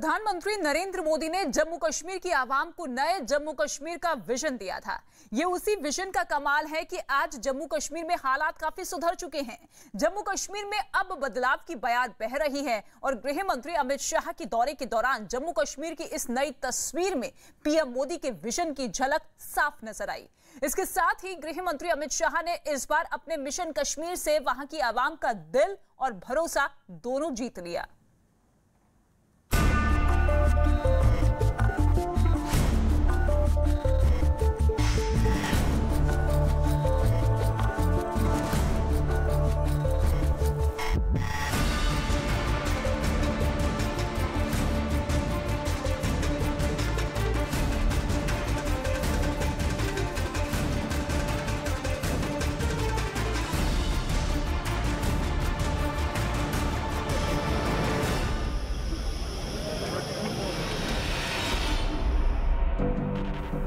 प्रधानमंत्री नरेंद्र मोदी ने जम्मू कश्मीर की आवाम को नए जम्मू कश्मीर का विजन दिया था। ये उसी विजन का कमाल है कि आज जम्मू कश्मीर में हालात काफी सुधर चुके हैं। जम्मू कश्मीर में अब बदलाव की बयार बह रही है और गृह मंत्री अमित शाह के दौरे के दौरान जम्मू कश्मीर की इस नई तस्वीर में पीएम मोदी के विजन की झलक साफ नजर आई। इसके साथ ही गृह मंत्री अमित शाह ने इस बार अपने मिशन कश्मीर से वहां की आवाम का दिल और भरोसा दोनों जीत लिया।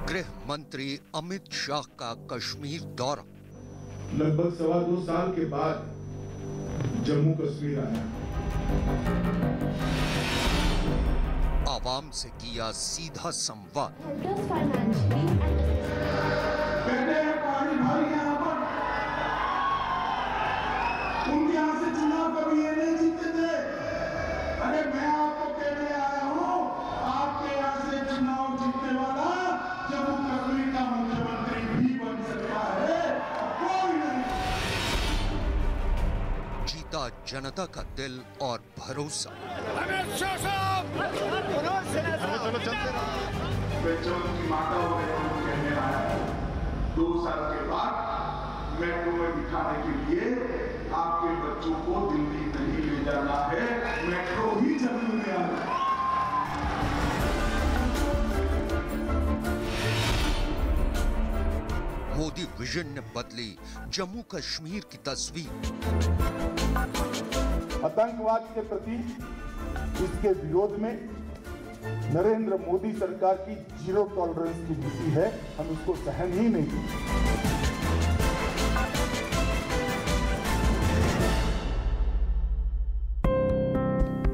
गृह मंत्री अमित शाह का कश्मीर दौरा। लगभग 2.25 साल के बाद जम्मू कश्मीर आया। आवाम से किया सीधा संवाद। उनके यहाँ से चुनाव कभी ये नहीं जीते थे। अरे मैं आपको कहने आया हूँ, आपके यहाँ से चुनाव जीतने वाला जम्मू कश्मीर का मुख्यमंत्री भी बन सकता है, कोई नहीं। जीता जनता का दिल और भरोसा। बच्चों की माता कहने आया हूँ, 2 साल के बाद मेट्रो में बिठाने के लिए आपके बच्चों को दिल्ली नहीं ले जाना है, मेट्रो ही जम्मू में आना है। मोदी विजन ने बदली जम्मू कश्मीर की तस्वीर। आतंकवाद के प्रति इसके विरोध में नरेंद्र मोदी सरकार की जीरो टॉलरेंस की नीति है, हम इसको सहन ही नहीं देंगे।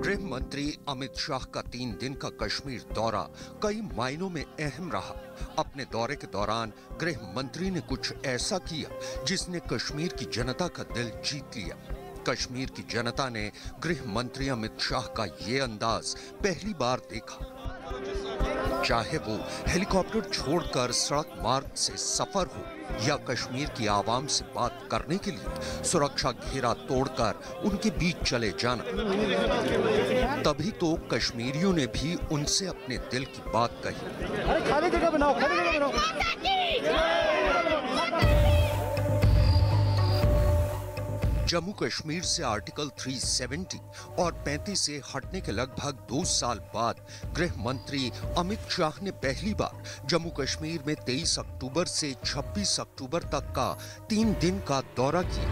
गृह मंत्री अमित शाह का 3 दिन का कश्मीर दौरा कई मायनों में अहम रहा। अपने दौरे के दौरान गृह मंत्री ने कुछ ऐसा किया जिसने कश्मीर की जनता का दिल जीत लिया। कश्मीर की जनता ने गृह मंत्री अमित शाह का ये अंदाज पहली बार देखा। चाहे वो हेलीकॉप्टर छोड़कर सड़क मार्ग से सफर हो या कश्मीर की आवाम से बात करने के लिए सुरक्षा घेरा तोड़कर उनके बीच चले जाना। तभी तो कश्मीरियों ने भी उनसे अपने दिल की बात कही। खाली जगह बनाओ, खाली जगह बनाओ। जम्मू कश्मीर से आर्टिकल 370 और 35 से हटने के लगभग 2 साल बाद गृह मंत्री अमित शाह ने पहली बार जम्मू कश्मीर में 23 अक्टूबर से 26 अक्टूबर तक का 3 दिन का दौरा किया।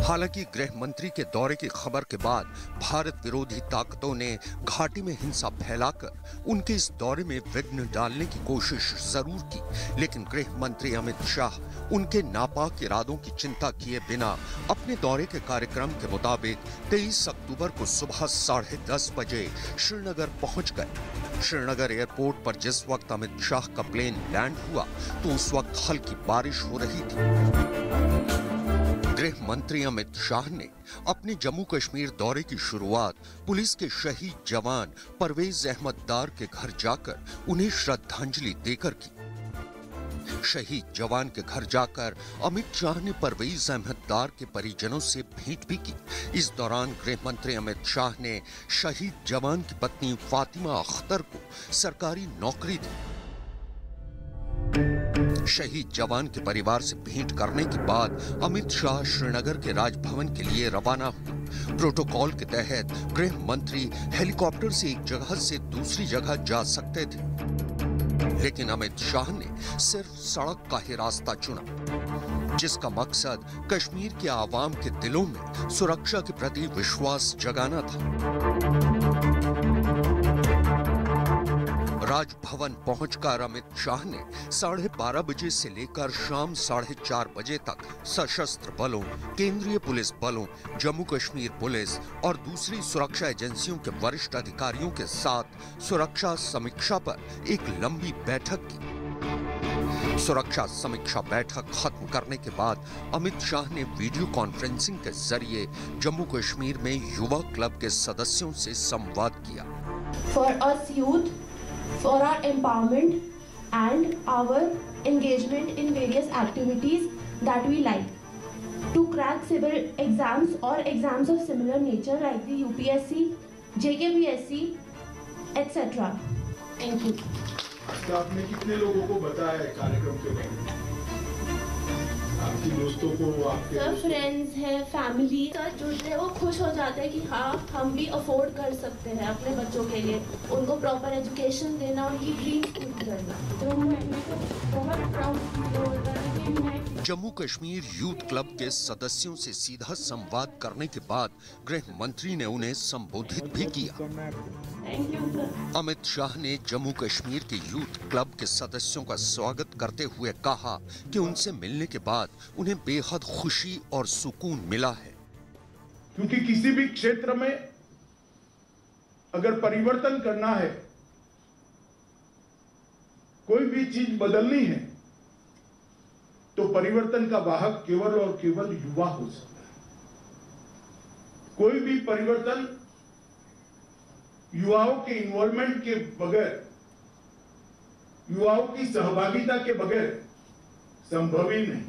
हालांकि गृह मंत्री के दौरे की खबर के बाद भारत विरोधी ताकतों ने घाटी में हिंसा फैलाकर उनके इस दौरे में विघ्न डालने की कोशिश जरूर की, लेकिन गृह मंत्री अमित शाह उनके नापाक इरादों की चिंता किए बिना अपने दौरे के कार्यक्रम के मुताबिक 23 अक्टूबर को सुबह 10:30 बजे श्रीनगर पहुंच गए। श्रीनगर एयरपोर्ट पर जिस वक्त अमित शाह का प्लेन लैंड हुआ तो उस वक्त हल्की बारिश हो रही थी। गृह मंत्री अमित शाह ने अपने जम्मू कश्मीर दौरे की शुरुआत पुलिस के शहीद जवान परवेज अहमद दार के घर जाकर उन्हें श्रद्धांजलि देकर की। शहीद जवान के घर जाकर अमित शाह ने परवेज अहमद दार के परिजनों से भेंट भी की। इस दौरान गृह मंत्री अमित शाह ने शहीद जवान की पत्नी फातिमा अख्तर को सरकारी नौकरी दी। शहीद जवान के परिवार से भेंट करने के बाद अमित शाह श्रीनगर के राजभवन के लिए रवाना हुए। प्रोटोकॉल के तहत गृह मंत्री हेलीकॉप्टर से एक जगह से दूसरी जगह जा सकते थे, लेकिन अमित शाह ने सिर्फ सड़क का ही रास्ता चुना, जिसका मकसद कश्मीर के आवाम के दिलों में सुरक्षा के प्रति विश्वास जगाना था। राजभवन पहुंचकर अमित शाह ने 12:30 बजे से लेकर शाम 4:30 बजे तक सशस्त्र बलों, केंद्रीय पुलिस बलों, जम्मू कश्मीर पुलिस और दूसरी सुरक्षा एजेंसियों के वरिष्ठ अधिकारियों के साथ सुरक्षा समीक्षा पर एक लंबी बैठक की। सुरक्षा समीक्षा बैठक खत्म करने के बाद अमित शाह ने वीडियो कॉन्फ्रेंसिंग के जरिए जम्मू कश्मीर में युवा क्लब के सदस्यों से संवाद किया। For us youth, for our empowerment and our engagement in various activities that we like, to crack civil exams or exams of similar nature like the UPSC, JKPSC, etc. Thank you. आपने कितने लोगों को बताया है कार्यक्रम के बारे में? आपकी दोस्तों को, आपके सर फ्रेंड्स हैं, फैमिली सर जुड़ते हैं, वो खुश हो जाते हैं कि हाँ हम भी अफोर्ड कर सकते हैं अपने बच्चों के लिए, उनको प्रॉपर एजुकेशन देना, उनकी ड्रीम्स पूरी करना। तो मैं बहुत प्राउड फील होता है कि मैं जम्मू कश्मीर यूथ क्लब के सदस्यों से सीधा संवाद करने के बाद गृह मंत्री ने उन्हें संबोधित भी किया। Thank you sir. Amit Shah ने जम्मू कश्मीर के यूथ क्लब के सदस्यों का स्वागत करते हुए कहा कि उनसे मिलने के बाद उन्हें बेहद खुशी और सुकून मिला है। क्योंकि किसी भी क्षेत्र में अगर परिवर्तन करना है, कोई भी चीज बदलनी है, तो परिवर्तन का वाहक केवल और केवल युवा हो सकता है। कोई भी परिवर्तन युवाओं के इन्वॉल्वमेंट के बगैर, युवाओं की सहभागिता के बगैर संभव ही नहीं।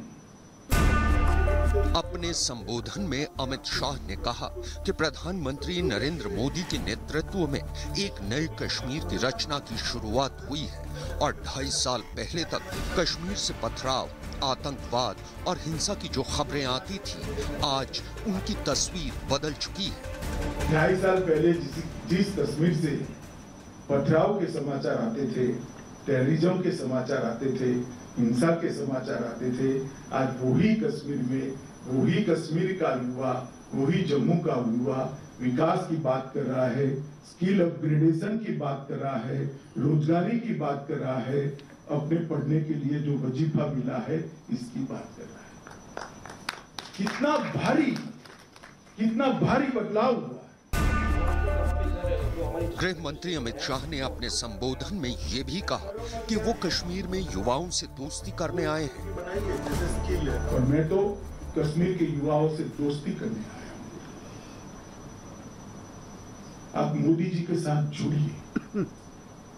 अपने संबोधन में अमित शाह ने कहा कि प्रधानमंत्री नरेंद्र मोदी के नेतृत्व में एक नए कश्मीर की रचना की शुरुआत हुई है और 2.5 साल पहले तक कश्मीर से पथराव, आतंकवाद और हिंसा की जो खबरें आती थी, आज उनकी तस्वीर बदल चुकी है। 2.5 साल पहले जिस कश्मीर से पथराव के समाचार आते थे, टेररिज्म के समाचार आते थे, हिंसा के समाचार आते थे, आज वही कश्मीर में वही कश्मीर का युवा, वही जम्मू का युवा विकास की बात कर रहा है, स्किल अपग्रेडेशन की बात कर रहा है, रोजगारी की बात कर रहा है, अपने पढ़ने के लिए जो वजीफा मिला है इसकी बात कर रहा है। कितना भारी बदलाव हुआ। गृह मंत्री अमित शाह ने अपने संबोधन में ये भी कहा कि वो कश्मीर में युवाओं से दोस्ती करने आए हैं। और मैं तो कश्मीर के युवाओं से दोस्ती करने आया हूं। आप मोदी जी के साथ जुड़िए,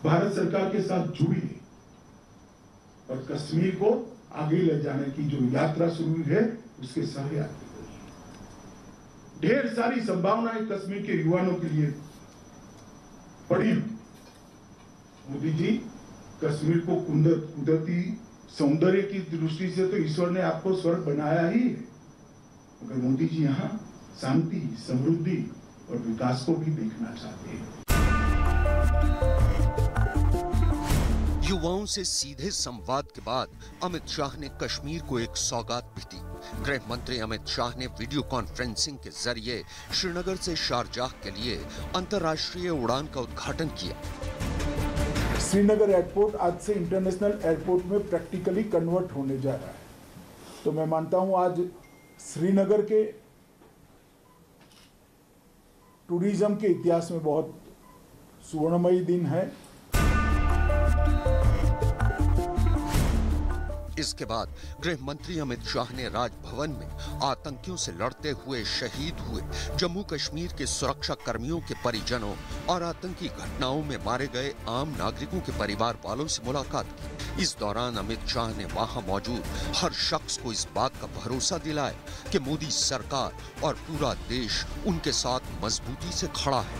भारत सरकार के साथ जुड़िए और कश्मीर को आगे ले जाने की जो यात्रा शुरू है उसके सहयात्री बनिए। ढेर सारी संभावनाएं कश्मीर के युवाओं के लिए पड़ी। मोदी जी, कश्मीर को कुदरती सौंदर्य की दृष्टि से तो ईश्वर ने आपको स्वर्ग बनाया ही है, मगर मोदी जी यहाँ शांति, समृद्धि और विकास को भी देखना चाहते हैं। युवाओं से सीधे संवाद के बाद अमित शाह ने कश्मीर को एक सौगात भी दी। गृह मंत्री अमित शाह ने वीडियो कॉन्फ्रेंसिंग के जरिए श्रीनगर से शारजाह के लिए अंतर्राष्ट्रीय उड़ान का उद्घाटन किया। श्रीनगर एयरपोर्ट आज से इंटरनेशनल एयरपोर्ट में प्रैक्टिकली कन्वर्ट होने जा रहा है। तो मैं मानता हूं आज श्रीनगर के टूरिज्म के इतिहास में बहुत स्वर्णमयी दिन है। इसके बाद गृह मंत्री अमित शाह ने राजभवन में आतंकियों से लड़ते हुए शहीद हुए जम्मू कश्मीर के सुरक्षा कर्मियों के परिजनों और आतंकी घटनाओं में मारे गए आम नागरिकों के परिवार वालों से मुलाकात की। इस दौरान अमित शाह ने वहां मौजूद हर शख्स को इस बात का भरोसा दिलाया कि मोदी सरकार और पूरा देश उनके साथ मजबूती से खड़ा है।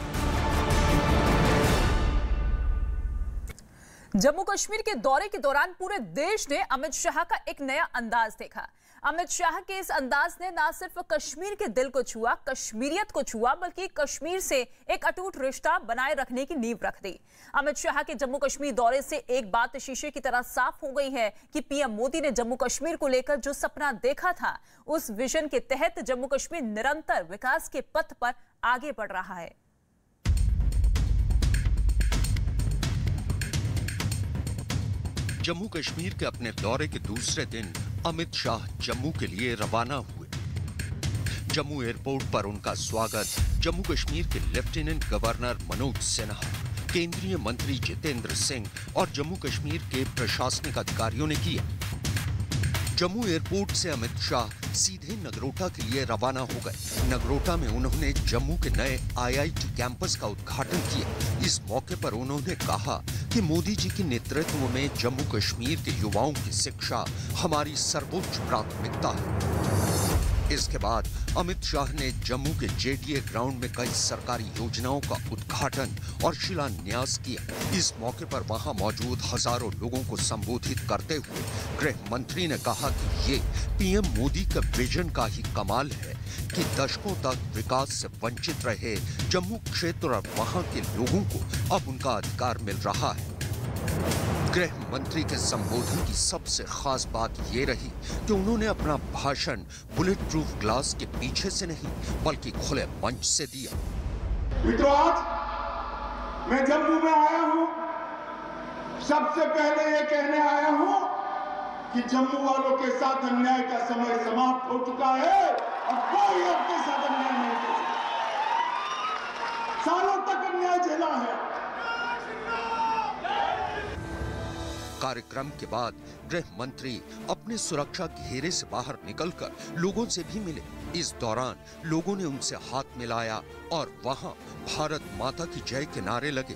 जम्मू कश्मीर के दौरे के दौरान पूरे देश ने अमित शाह का एक नया अंदाज देखा। अमित शाह के इस अंदाज ने न सिर्फ कश्मीर के दिल को छुआ, कश्मीरियत को छुआ, बल्कि कश्मीर से एक अटूट रिश्ता बनाए रखने की नींव रख दी। अमित शाह के जम्मू कश्मीर दौरे से एक बात शीशे की तरह साफ हो गई है कि पीएम मोदी ने जम्मू कश्मीर को लेकर जो सपना देखा था, उस विजन के तहत जम्मू कश्मीर निरंतर विकास के पथ पर आगे बढ़ रहा है। जम्मू कश्मीर के अपने दौरे के दूसरे दिन अमित शाह जम्मू के लिए रवाना हुए। जम्मू एयरपोर्ट पर उनका स्वागत जम्मू कश्मीर के लेफ्टिनेंट गवर्नर मनोज सिन्हा, केंद्रीय मंत्री जितेंद्र सिंह और जम्मू कश्मीर के प्रशासनिक अधिकारियों ने किया। जम्मू एयरपोर्ट से अमित शाह सीधे नगरोटा के लिए रवाना हो गए। नगरोटा में उन्होंने जम्मू के नए IIT कैंपस का उद्घाटन किया। इस मौके पर उन्होंने कहा कि मोदी जी के नेतृत्व में जम्मू कश्मीर के युवाओं की शिक्षा हमारी सर्वोच्च प्राथमिकता है। इसके बाद अमित शाह ने जम्मू के JDA ग्राउंड में कई सरकारी योजनाओं का उद्घाटन और शिलान्यास किया। इस मौके पर वहां मौजूद हजारों लोगों को संबोधित करते हुए गृह मंत्री ने कहा कि ये PM मोदी का विजन का ही कमाल है कि दशकों तक विकास से वंचित रहे जम्मू क्षेत्र और वहां के लोगों को अब उनका अधिकार मिल रहा है। गृह मंत्री के संबोधन की सबसे खास बात ये रही कि उन्होंने अपना भाषण बुलेट प्रूफ ग्लास के पीछे से नहीं बल्कि खुले मंच से दिया। मित्रों, आज मैं जम्मू में आया हूं, सबसे पहले ये कहने आया हूं कि जम्मू वालों के साथ अन्याय का समय समाप्त हो चुका है और कोई आपके साथ अन्याय नहीं कर सकता। सालों तक अन्याय झेला है। कार्यक्रम के बाद गृह मंत्री अपने सुरक्षा घेरे से बाहर निकलकर लोगों से भी मिले। इस दौरान लोगों ने उनसे हाथ मिलाया और वहां भारत माता की जय के नारे लगे।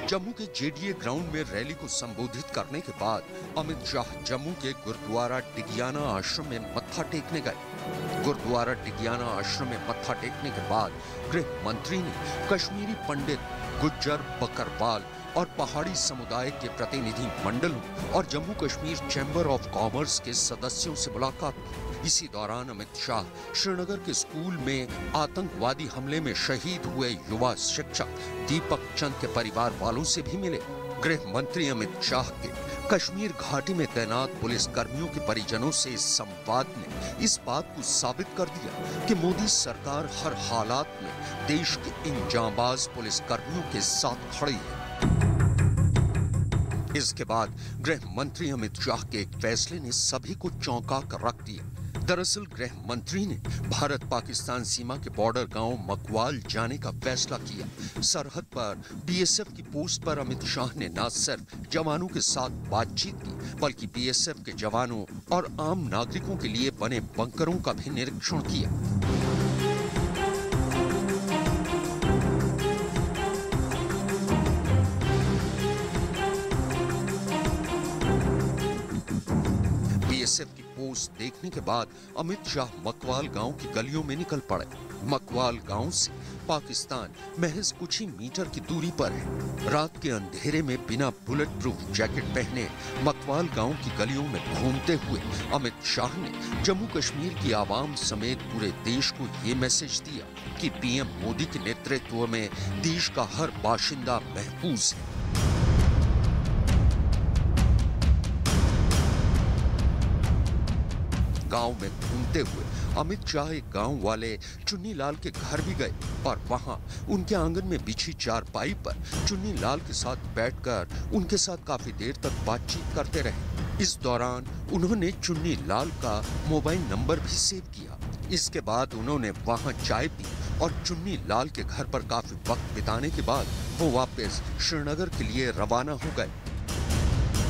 जम्मू के JDA ग्राउंड में रैली को संबोधित करने के बाद अमित शाह जम्मू के गुरुद्वारा डिगियाना आश्रम में मत्था टेकने गए। गुरुद्वारा डिगियाना आश्रम में मत्था टेकने के बाद गृह मंत्री ने कश्मीरी पंडित, गुज्जर, बकरवाल और पहाड़ी समुदाय के प्रतिनिधि मंडलों और Jammu Kashmir chamber of commerce के सदस्यों से मुलाकात की। इसी दौरान अमित शाह श्रीनगर के स्कूल में आतंकवादी हमले में शहीद हुए युवा शिक्षक दीपक चंद के परिवार वालों से भी मिले। गृह मंत्री अमित शाह के कश्मीर घाटी में तैनात पुलिस कर्मियों के परिजनों से इस संवाद ने इस बात को साबित कर दिया कि मोदी सरकार हर हालात में देश के इन जांबाज पुलिस कर्मियों के साथ खड़ी है। इसके बाद गृह मंत्री अमित शाह के एक फैसले ने सभी को चौंका कर रख दिया। दरअसल गृह मंत्री ने भारत पाकिस्तान सीमा के बॉर्डर गांव मकवाल जाने का फैसला किया। सरहद पर BSF की पोस्ट पर अमित शाह ने न सिर्फ जवानों के साथ बातचीत की बल्कि BSF के जवानों और आम नागरिकों के लिए बने बंकरों का भी निरीक्षण किया। BSF की पोस्ट देखने के बाद अमित शाह मकवाल गांव की गलियों में निकल पड़े। मकवाल गांव से पाकिस्तान महज कुछ ही मीटर की दूरी पर है। रात के अंधेरे में बिना बुलेट प्रूफ जैकेट पहने मकवाल गांव की गलियों में घूमते हुए अमित शाह ने जम्मू कश्मीर की आवाम समेत पूरे देश को ये मैसेज दिया कि PM मोदी के नेतृत्व में देश का हर बाशिंदा महफूज है। गांव में घूमते हुए अमित शाह एक गांव वाले चुन्नी लाल के घर भी गए और वहां उनके आंगन में बिछी चारपाई पर चुन्नी लाल के साथ बैठकर उनके साथ काफी देर तक बातचीत करते रहे। इस दौरान उन्होंने चुन्नी लाल का मोबाइल नंबर भी सेव किया। इसके बाद उन्होंने वहां चाय पी और चुन्नी लाल के घर पर काफी वक्त बिताने के बाद वो वापस श्रीनगर के लिए रवाना हो गए।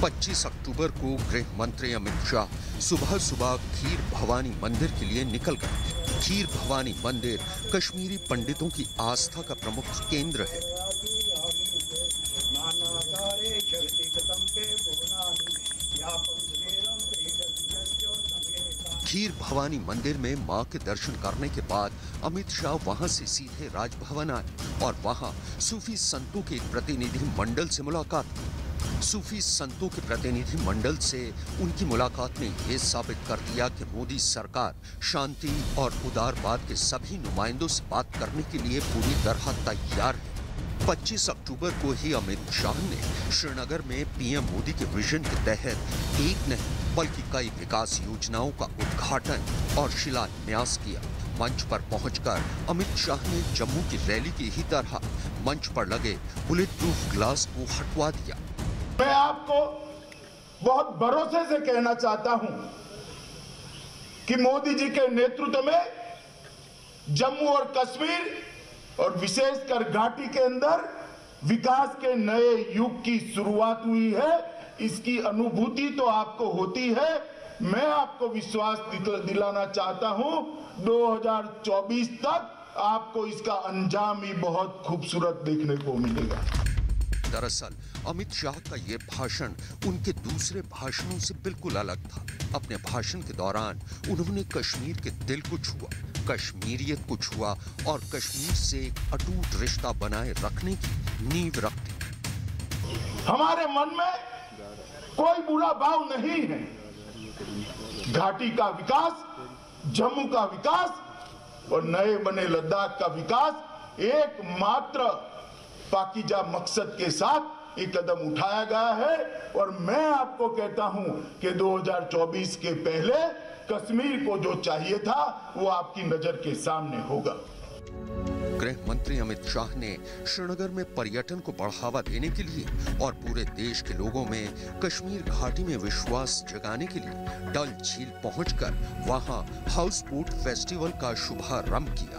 25 अक्टूबर को गृह मंत्री अमित शाह सुबह सुबह खीर भवानी मंदिर के लिए निकल गए। खीर भवानी मंदिर कश्मीरी पंडितों की आस्था का प्रमुख केंद्र है। खीर भवानी मंदिर में मां के दर्शन करने के बाद अमित शाह वहां से सीधे राजभवन आए और वहां सूफी संतों के एक प्रतिनिधि मंडल से मुलाकात की। सूफी संतों के प्रतिनिधि मंडल से उनकी मुलाकात ने यह साबित कर दिया कि मोदी सरकार शांति और उदारवाद के सभी नुमाइंदों से बात करने के लिए पूरी तरह तैयार है। 25 अक्टूबर को ही अमित शाह ने श्रीनगर में PM मोदी के विजन के तहत एक नहीं बल्कि कई विकास योजनाओं का उद्घाटन और शिलान्यास किया। मंच पर पहुंचकर अमित शाह ने जम्मू की रैली की ही तरह मंच पर लगे बुलेट प्रूफ ग्लास को हटवा दिया। मैं आपको बहुत भरोसे से कहना चाहता हूं कि मोदी जी के नेतृत्व में जम्मू और कश्मीर और विशेषकर घाटी के अंदर विकास के नए युग की शुरुआत हुई है। इसकी अनुभूति तो आपको होती है। मैं आपको विश्वास दिलाना चाहता हूं 2024 तक आपको इसका अंजाम ही बहुत खूबसूरत देखने को मिलेगा। दरअसल अमित शाह का ये भाषण उनके दूसरे भाषणों से बिल्कुल अलग था। अपने भाषण के दौरान उन्होंने कश्मीर के दिल को छुआ, कश्मीरियत को छुआ और कश्मीर से एक अटूट रिश्ता बनाए रखने की नींव रख दी। हमारे मन में कोई बुरा भाव नहीं है। घाटी का विकास, जम्मू का विकास और नए बने लद्दाख का विकास एकमात्र पाकीजा मकसद के साथ एक कदम उठाया गया है। और मैं आपको कहता हूं कि 2024 के पहले कश्मीर को जो चाहिए था वो आपकी नजर के सामने होगा। गृह मंत्री अमित शाह ने श्रीनगर में पर्यटन को बढ़ावा देने के लिए और पूरे देश के लोगों में कश्मीर घाटी में विश्वास जगाने के लिए डल झील पहुंचकर वहां हाउस बोट फेस्टिवल का शुभारंभ किया।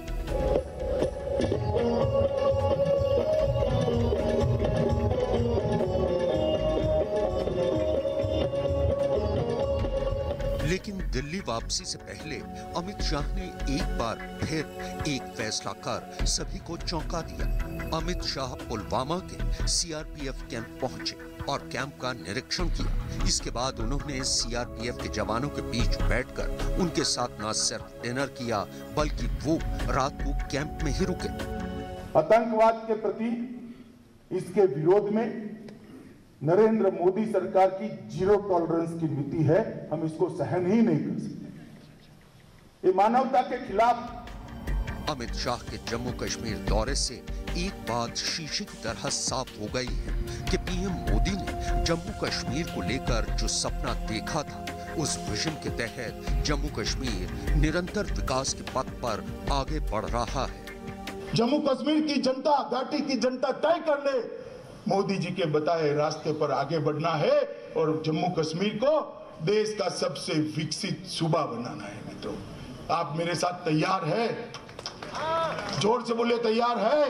लेकिन दिल्ली वापसी से पहले अमित शाह ने एक बार फिर एक फैसला कर सभी को चौंका दिया। अमित शाह पुलवामा के सीआरपीएफ कैंप पहुंचे और कैंप का निरीक्षण किया। इसके बाद उन्होंने सीआरपीएफ के जवानों के बीच बैठकर उनके साथ न सिर्फ डिनर किया बल्कि वो रात को कैंप में ही रुके। आतंकवाद के प्रति इसके विरोध में नरेंद्र मोदी सरकार की जीरो टॉलरेंस की नीति है। हम इसको सहन ही नहीं कर सकते। ये मानवता के खिलाफ। अमित शाह के जम्मू कश्मीर दौरे से एक बात शीशे की तरह साफ हो गई है कि पीएम मोदी ने जम्मू कश्मीर को लेकर जो सपना देखा था, उस विजन के तहत जम्मू कश्मीर निरंतर विकास के पथ पर आगे बढ़ रहा है। जम्मू कश्मीर की जनता, घाटी की जनता तय कर ले, मोदी जी के बताए रास्ते पर आगे बढ़ना है और जम्मू कश्मीर को देश का सबसे विकसित सूबा बनाना है। मित्रों, आप मेरे साथ तैयार है? जोर से बोले, तैयार है?